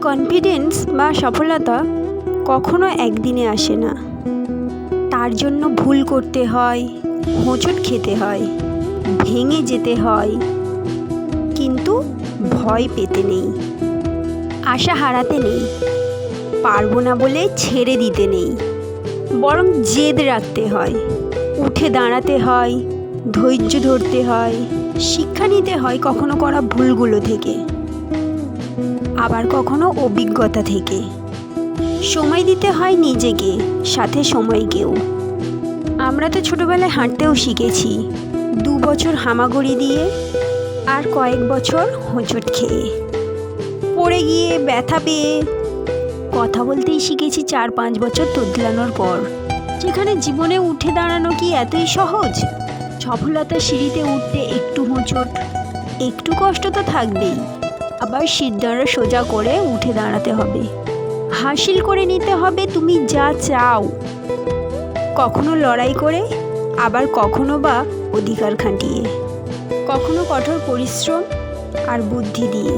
Confidence বা সফলতা কখনো একদিনে আসে না। তার জন্য ভুল করতে হয়, হোঁচট খেতে হয়, ভেঙে যেতে হয়, কিন্তু ভয় পেতে নেই, আশা হারাতে নেই, পারবো না বলে ছেড়ে দিতে নেই, বরং জেদ রাখতে হয়, উঠে দাঁড়াতে হয়, ধৈর্য ধরতে হয়, শিক্ষা নিতে হয় কখনো করা ভুলগুলো থেকে, আবার কখনো অভিজ্ঞতা থেকে। সময় দিতে হয় নিজেকে, সাথে সময়কেও। আমরা তো ছোটোবেলায় হাঁটতেও শিখেছি, 2 বছর হামাগুড়ি দিয়ে, আর কয়েক বছর হোঁচট খেয়ে, পড়ে গিয়ে ব্যথা পেয়ে। কথা বলতেই শিখেছি 4-5 বছর তোতলানোর পর। যেখানে জীবনে উঠে দাঁড়ানো কি এতই সহজ? সফলতার সিঁড়িতে উঠতে একটু হোঁচট, একটু কষ্ট তো থাকবেই, আবার সিঁড়িটা সোজা করে উঠে দাঁড়াতে হবে। হাসিল করে নিতে হবে তুমি যা চাও, কখনো লড়াই করে, আবার কখনো বা অধিকার খাটিয়ে, কখনো কঠোর পরিশ্রম আর বুদ্ধি দিয়ে।